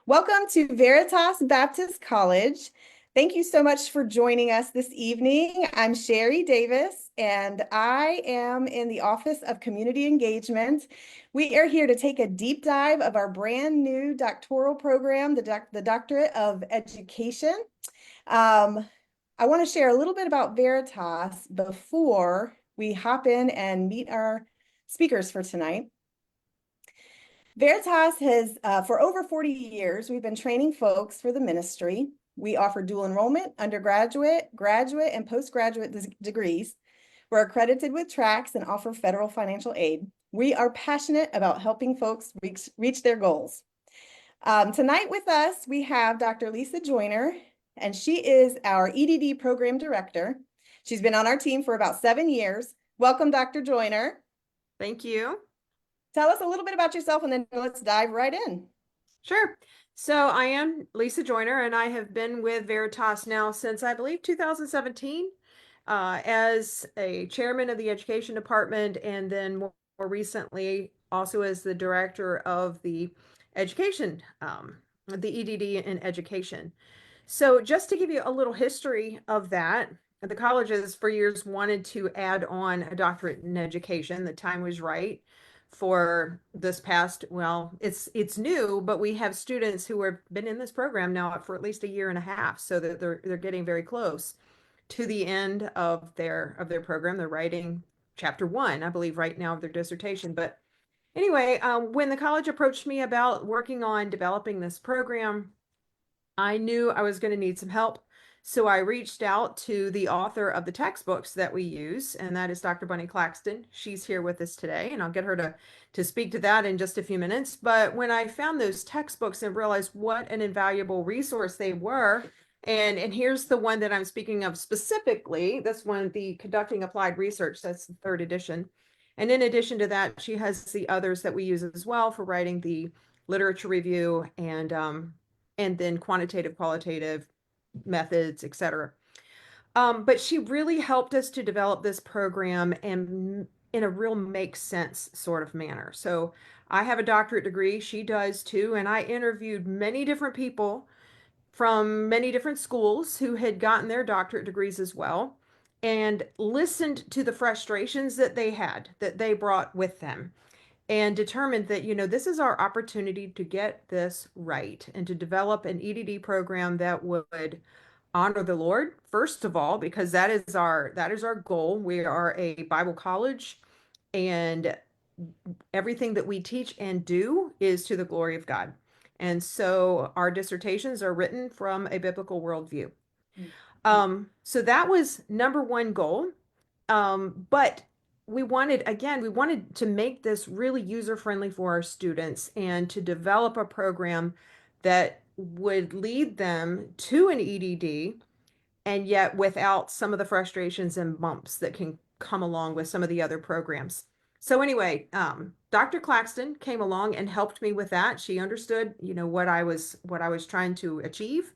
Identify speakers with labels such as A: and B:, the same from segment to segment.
A: Welcome to Veritas Baptist College. Thank you so much for joining us this evening. I'm Sherry Davis, and I am in the Office of Community Engagement. We are here to take a deep dive of our brand new doctoral program, the Doctorate of Education. I want to share a little bit about Veritas before we hop in and meet our speakers for tonight. Veritas has, for over 40 years, we've been training folks for the ministry. We offer dual enrollment, undergraduate, graduate, and postgraduate degrees. We're accredited with tracks and offer federal financial aid. We are passionate about helping folks reach their goals. Tonight with us, we have Dr. Lisa Joyner, and she is our EDD program director. She's been on our team for about 7 years. Welcome, Dr. Joyner.
B: Thank you.
A: Tell us a little bit about yourself and then let's dive right in.
B: Sure. So I am Lisa Joyner, and I have been with Veritas now since I believe 2017 as a chairman of the education department, and then more recently also as the director of the education, the EDD in education. So just to give you a little history of that, the colleges for years wanted to add on a doctorate in education. The time was right for this past, well, it's new, but we have students who have been in this program now for at least a year and a half, so that they're getting very close to the end of their program. They're writing chapter one, I believe, right now of their dissertation. But anyway, when the college approached me about working on developing this program, I knew I was going to need some help. So I reached out to the author of the textbooks that we use, and that is Dr. Bunny Claxton. She's here with us today, and I'll get her to speak to that in just a few minutes. But when I found those textbooks and realized what an invaluable resource they were, and here's the one that I'm speaking of specifically, this one, the Conducting Applied Research, that's the third edition. And in addition to that, she has the others that we use as well for writing the literature review and then quantitative, qualitative methods, etc. But she really helped us to develop this program and in a real make sense sort of manner. So I have a doctorate degree, she does too, and I interviewed many different people from many different schools who had gotten their doctorate degrees as well, and listened to the frustrations that they had, that they brought with them, and determined that, this is our opportunity to get this right and to develop an EDD program that would honor the Lord, first of all, because that is our goal. We are a Bible college, and everything that we teach and do is to the glory of God. And so our dissertations are written from a biblical worldview. So that was number one goal. But we wanted to make this really user-friendly for our students and to develop a program that would lead them to an EDD, and yet without some of the frustrations and bumps that can come along with some of the other programs. So anyway, Dr. Claxton came along and helped me with that. She understood, what I was trying to achieve,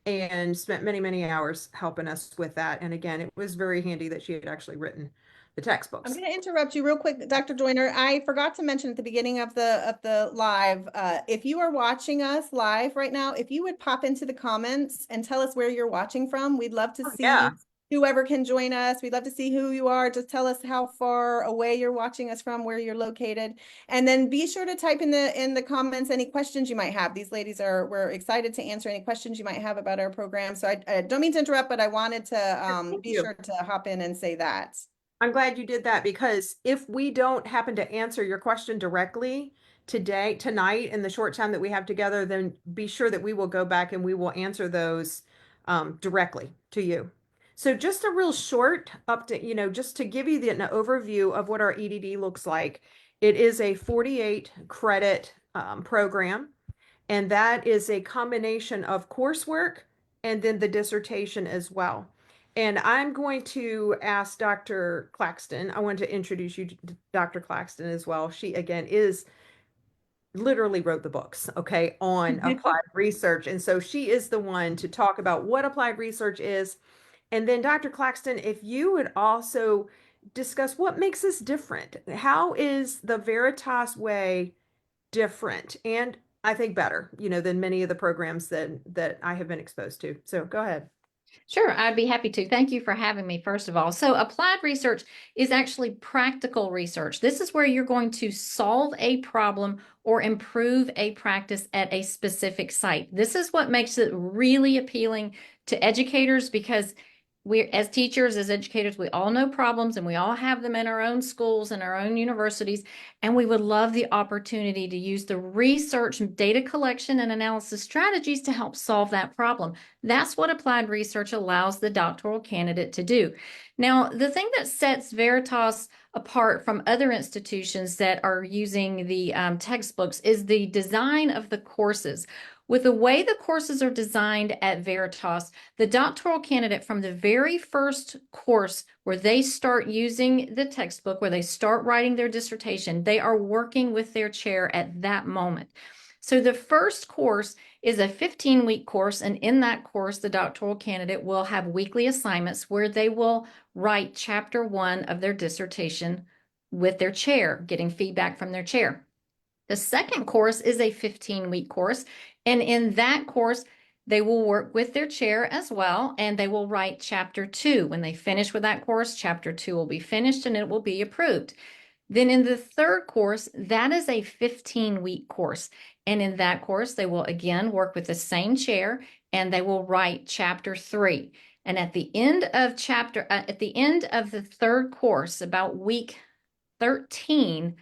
B: and spent many, many hours helping us with that. And again, it was very handy that she had actually written the
A: I'm
B: textbooks.
A: going to interrupt you real quick, Dr. Joyner. I forgot to mention at the beginning of the live, if you are watching us live right now, if you would pop into the comments and tell us where you're watching from, we'd love to
B: Oh,
A: see
B: yeah.
A: whoever can join us. We'd love to see who you are. Just tell us how far away you're watching us from, where you're located, and then be sure to type in the comments any questions you might have. These ladies we're excited to answer any questions you might have about our program. So I don't mean to interrupt, but I wanted to
B: Thank
A: be
B: you.
A: sure to hop in and say that.
B: I'm glad you did that, because if we don't happen to answer your question directly tonight, in the short time that we have together, then be sure that we will go back and we will answer those directly to you. So just a real short update, just to give you an overview of what our EDD looks like. It is a 48 credit program, and that is a combination of coursework and then the dissertation as well. And I'm going to ask Dr. Claxton. I want to introduce you to Dr. Claxton as well. She, again, is literally wrote the books, okay, on applied research. And so she is the one to talk about what applied research is. And then Dr. Claxton, if you would also discuss what makes us different. How is the Veritas way different? And I think better, than many of the programs that I have been exposed to. So go ahead.
C: Sure, I'd be happy to. Thank you for having me, first of all. So, applied research is actually practical research. This is where you're going to solve a problem or improve a practice at a specific site. This is what makes it really appealing to educators because we're, as teachers, as educators, we all know problems and we all have them in our own schools and our own universities. And we would love the opportunity to use the research, data collection, and analysis strategies to help solve that problem. That's what applied research allows the doctoral candidate to do. Now, the thing that sets Veritas apart from other institutions that are using the textbooks is the design of the courses. With the way the courses are designed at Veritas, the doctoral candidate from the very first course where they start using the textbook, where they start writing their dissertation, they are working with their chair at that moment. So the first course is a 15-week course, and in that course, the doctoral candidate will have weekly assignments where they will write chapter 1 of their dissertation with their chair, getting feedback from their chair. The second course is a 15-week course, and in that course, they will work with their chair as well, and they will write chapter 2. When they finish with that course, chapter 2 will be finished and it will be approved. Then in the third course, that is a 15-week course. And in that course, they will again work with the same chair and they will write chapter 3. And at the end of the third course, about week 13,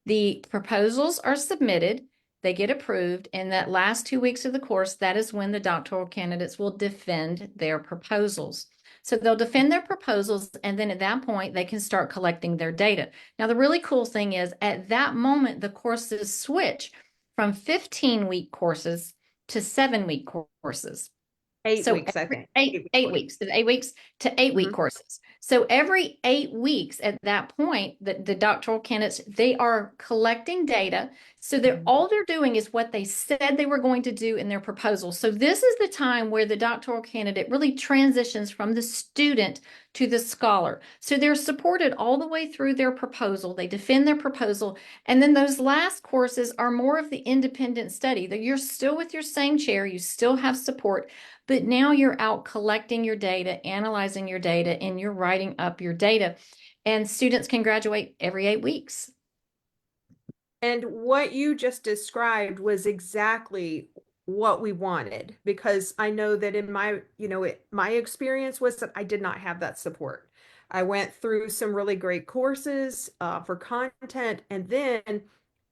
C: the proposals are submitted, they get approved, and that last 2 weeks of the course, that is when the doctoral candidates will defend their proposals. So they'll defend their proposals, and then at that point, they can start collecting their data. Now, the really cool thing is at that moment, the courses switch from 15-week courses to 7-week courses.
B: 8 weeks, I think.
C: 8 weeks, 8 weeks to 8-week courses. So every 8 weeks at that point, the doctoral candidates, they are collecting data. So all they're doing is what they said they were going to do in their proposal. So this is the time where the doctoral candidate really transitions from the student to the scholar. So they're supported all the way through their proposal. They defend their proposal. And then those last courses are more of the independent study that you're still with your same chair. You still have support, but now you're out collecting your data, analyzing your data, and you're writing up your data. And students can graduate every 8 weeks.
B: And what you just described was exactly what we wanted, because I know that in my experience was that I did not have that support. I went through some really great courses for content, and then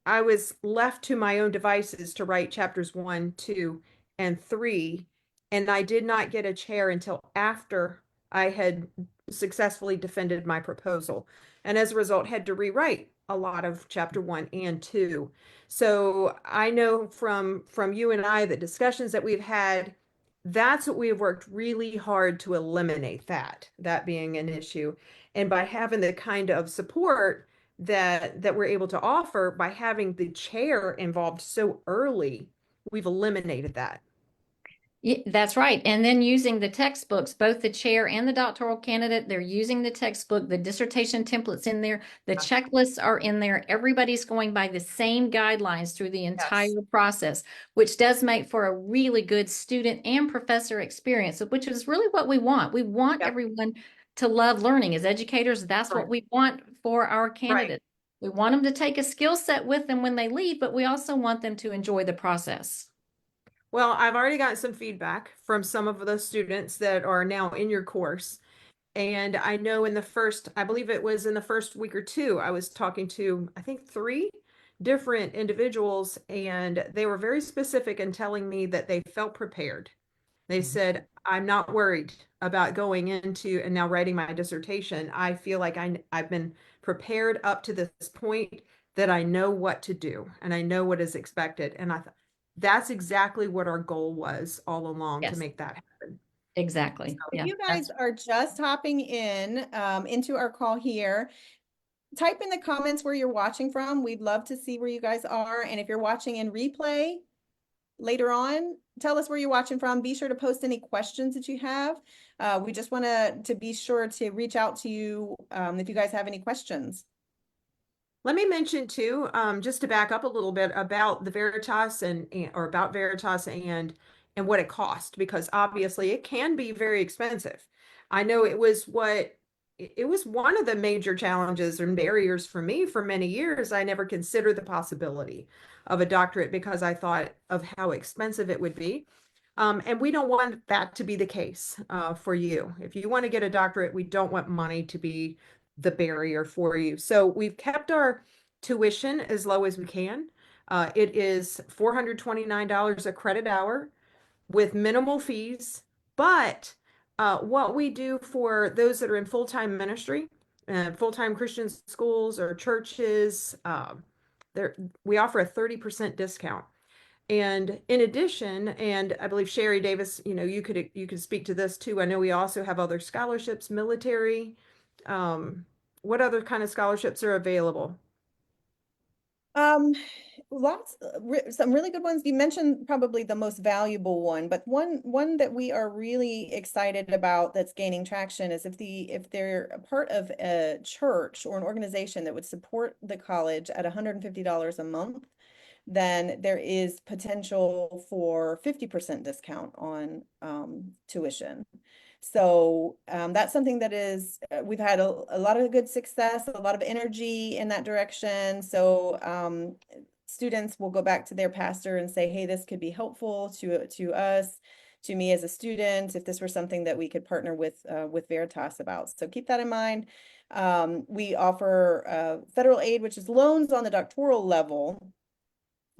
B: I was left to my own devices to write chapters 1, 2, and 3. And I did not get a chair until after I had successfully defended my proposal. And as a result, had to rewrite a lot of chapter 1 and 2. So I know from you and I, the discussions that we've had, that's what we have worked really hard to eliminate, that being an issue. And by having the kind of support that we're able to offer by having the chair involved so early, we've eliminated that.
C: Yeah, that's right. And then using the textbooks, both the chair and the doctoral candidate, they're using the textbook, the dissertation templates in there, the checklists are in there. Everybody's going by the same guidelines through the entire process, which does make for a really good student and professor experience, which is really what we want. We want everyone to love learning. As educators, that's what we want for our candidates. We want them to take a skill set with them when they leave, but we also want them to enjoy the process.
B: Well, I've already gotten some feedback from some of the students that are now in your course. And I know I believe it was in the first week or two, I was talking to, I think, 3 different individuals, and they were very specific in telling me that they felt prepared. They said, I'm not worried about going into and now writing my dissertation. I feel like I've been prepared up to this point, that I know what to do and I know what is expected. And I thought that's exactly what our goal was all along, to make that happen.
C: Exactly.
A: If you guys are just hopping in into our call here, type in the comments where you're watching from. We'd love to see where you guys are. And if you're watching in replay later on, tell us where you're watching from. Be sure to post any questions that you have. We just want to be sure to reach out to you if you guys have any questions.
B: Let me mention too, just to back up a little bit about the Veritas or about Veritas and what it cost, because obviously it can be very expensive. I know it was one of the major challenges and barriers for me for many years. I never considered the possibility of a doctorate because I thought of how expensive it would be. And we don't want that to be the case for you. If you want to get a doctorate, we don't want money to be the barrier for you. So we've kept our tuition as low as we can. It is $429 a credit hour with minimal fees. But what we do for those that are in full-time ministry, full-time Christian schools or churches, there we offer a 30% discount. And in addition, and I believe Sherry Davis, you could speak to this too. I know we also have other scholarships, military. Um, what other kind of scholarships are available?
A: Um, some really good ones. You mentioned probably the most valuable one, but one that we are really excited about that's gaining traction is if they're a part of a church or an organization that would support the college at $150 a month, then there is potential for 50% discount on tuition. So that's something that we've had a lot of good success, a lot of energy in that direction. So students will go back to their pastor and say, hey, this could be helpful to us, to me as a student, if this were something that we could partner with Veritas about. So keep that in mind. We offer federal aid, which is loans on the doctoral level.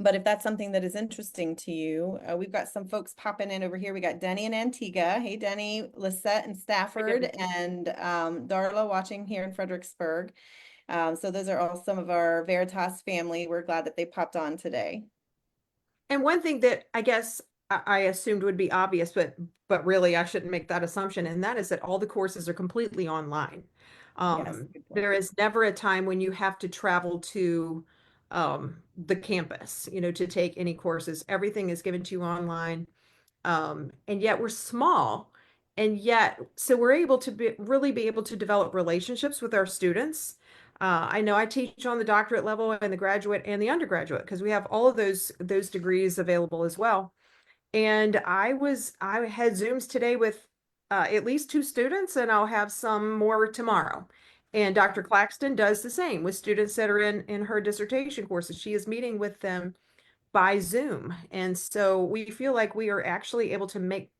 A: But if that's something that is interesting to you, we've got some folks popping in over here. We got Denny in Antigua. Hey, Denny, Lisette in Stafford, and Darla watching here in Fredericksburg. So those are all some of our Veritas family. We're glad that they popped on today.
B: And one thing that I guess I assumed would be obvious, but really I shouldn't make that assumption, and that is that all the courses are completely online.
A: Yes, good point.
B: There is never a time when you have to travel to the campus, to take any courses. Everything is given to you online. And yet we're small, and yet so we're able to really be able to develop relationships with our students. I know I teach on the doctorate level and the graduate and the undergraduate because we have all of those degrees available as well. And I had Zooms today with at least two students, and I'll have some more tomorrow. And Dr. Claxton does the same with students that are in her dissertation courses. She is meeting with them by Zoom. And so we feel like we are actually able to make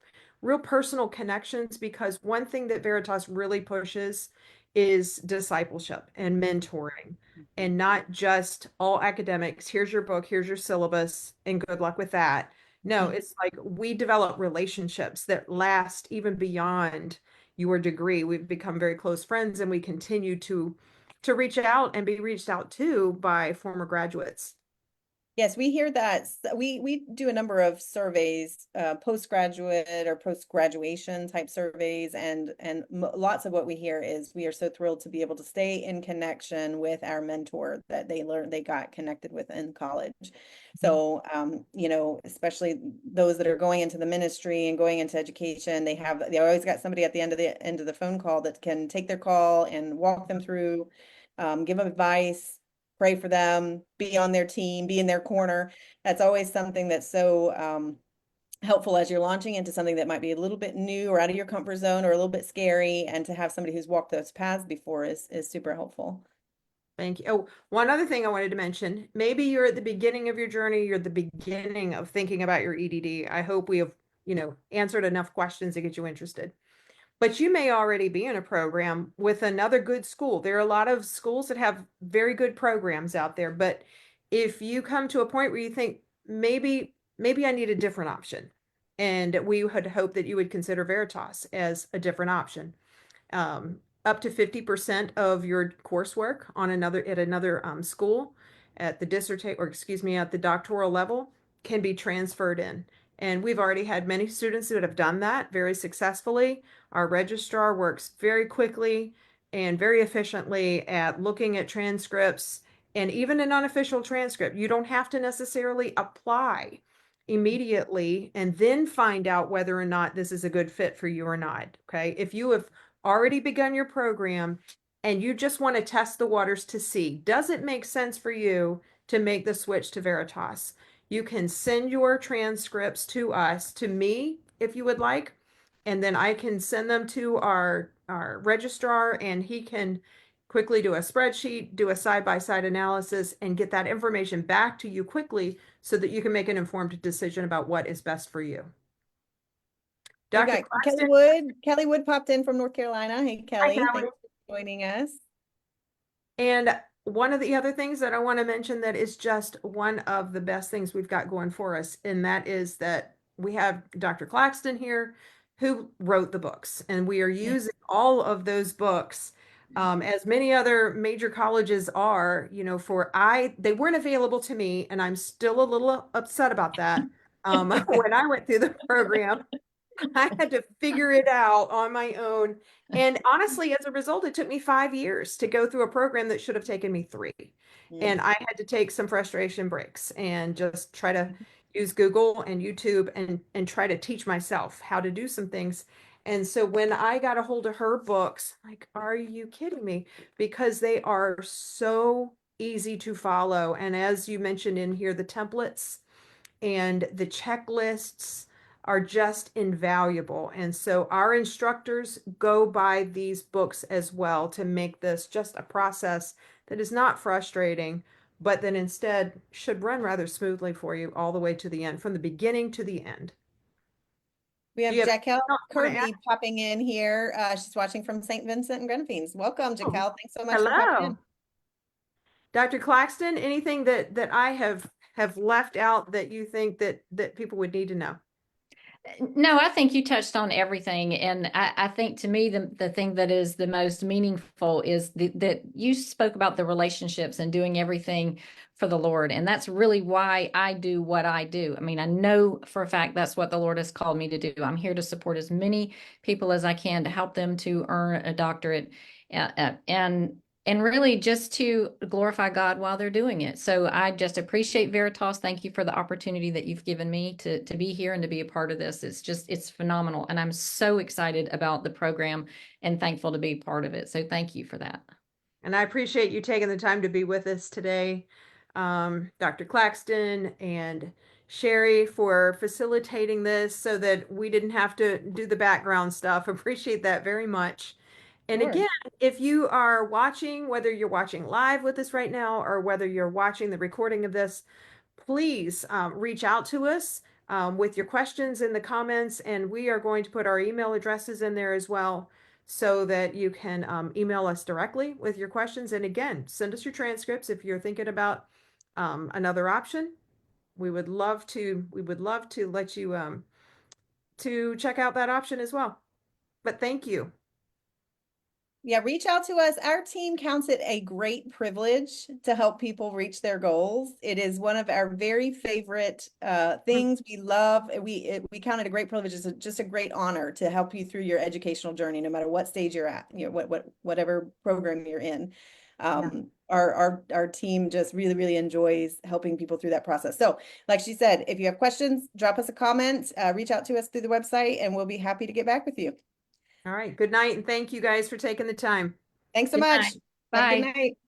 B: real personal connections because one thing that Veritas really pushes is discipleship and mentoring and not just all academics. Here's your book, here's your syllabus, and good luck with that. No, it's like we develop relationships that last even beyond your degree. We've become very close friends and we continue to reach out and be reached out to by former graduates.
A: Yes, we hear that. We do a number of surveys, postgraduate or post-graduation type surveys, and lots of what we hear is we are so thrilled to be able to stay in connection with our mentor that they got connected with in college. So, especially those that are going into the ministry and going into education, they always got somebody at the end of the phone call that can take their call and walk them through, give them advice, pray for them, be on their team, be in their corner. That's always something that's so helpful as you're launching into something that might be a little bit new or out of your comfort zone or a little bit scary. And to have somebody who's walked those paths before is super helpful.
B: Thank you. Oh, one other thing I wanted to mention. Maybe you're at the beginning of your journey, you're at the beginning of thinking about your EDD. I hope we have, answered enough questions to get you interested. But you may already be in a program with another good school. There are a lot of schools that have very good programs out there, but if you come to a point where you think maybe I need a different option, and we would hope that you would consider Veritas as a different option. Up to 50% of your coursework at another school at the at the doctoral level can be transferred in. And we've already had many students that have done that very successfully. Our registrar works very quickly and very efficiently at looking at transcripts and even an unofficial transcript. You don't have to necessarily apply immediately and then find out whether or not this is a good fit for you or not. Okay. If you have already begun your program, and you just want to test the waters to see, does it make sense for you to make the switch to Veritas? You can send your transcripts to us, to me, if you would like, and then I can send them to our registrar, and he can quickly do a spreadsheet, do a side-by-side analysis, and get that information back to you quickly so that you can make an informed decision about what is best for you.
A: We
B: Dr.
A: got
B: Claxton,
A: Kelly Wood. Kelly Wood popped in from North Carolina. Hey,
B: hi,
A: Kelly.
B: Kelly.
A: Thanks for joining us.
B: And one of the other things that I want to mention that is just one of the best things we've got going for us, and that is that we have Dr. Claxton here who wrote the books, and we are using all of those books, as many other major colleges are, they weren't available to me, and I'm still a little upset about that. When I went through the program, I had to figure it out on my own. And honestly, as a result, it took me 5 years to go through a program that should have taken me 3.
A: Mm.
B: And I had to take some frustration breaks and just try to use Google and YouTube and try to teach myself how to do some things. And so when I got a hold of her books, like, are you kidding me? Because they are so easy to follow. And as you mentioned in here, the templates and the checklists are just invaluable. And so our instructors go by these books as well to make this just a process that is not frustrating, but that instead should run rather smoothly for you all the way to the end, from the beginning to the end.
A: We
B: Do
A: have
B: you have
A: Jaquel
B: anything else you want to add?
A: Kirby popping in here. She's watching from St. Vincent and Grenadines. Welcome,
B: Oh,
A: Jaquel. Thanks so much for popping in.
B: hello. Dr. Claxton, anything that I have left out that you think that people would need to know?
C: No, I think you touched on everything. And I think to me, the thing that is the most meaningful is that you spoke about the relationships and doing everything for the Lord. And that's really why I do what I do. I mean, I know for a fact that's what the Lord has called me to do. I'm here to support as many people as I can to help them to earn a doctorate. And really just to glorify God while they're doing it. So I just appreciate Veritas. Thank you for the opportunity that you've given me to be here and to be a part of this. It's phenomenal. And I'm so excited about the program and thankful to be part of it. So thank you for that.
B: And I appreciate you taking the time to be with us today, Dr. Claxton and Sherry, for facilitating this so that we didn't have to do the background stuff. Appreciate that very much. And
A: Sure.
B: again, if you are watching, whether you're watching live with us right now or whether you're watching the recording of this, please reach out to us with your questions in the comments, and we are going to put our email addresses in there as well so that you can email us directly with your questions. And again, send us your transcripts if you're thinking about another option. We would love to let you to check out that option as well. But thank you.
A: Yeah, reach out to us. Our team counts it a great privilege to help people reach their goals. It is one of our very favorite things we love. We count it a great privilege. It's just a great honor to help you through your educational journey, no matter what stage you're at, whatever program you're in. Our team just really enjoys helping people through that process. So, like she said, if you have questions, drop us a comment, reach out to us through the website, and we'll be happy to get back with you.
B: All right. Good night, and thank you guys for taking the time.
A: Thanks so
C: Good
A: much.
C: night.
A: Have a good
C: Bye.
A: night.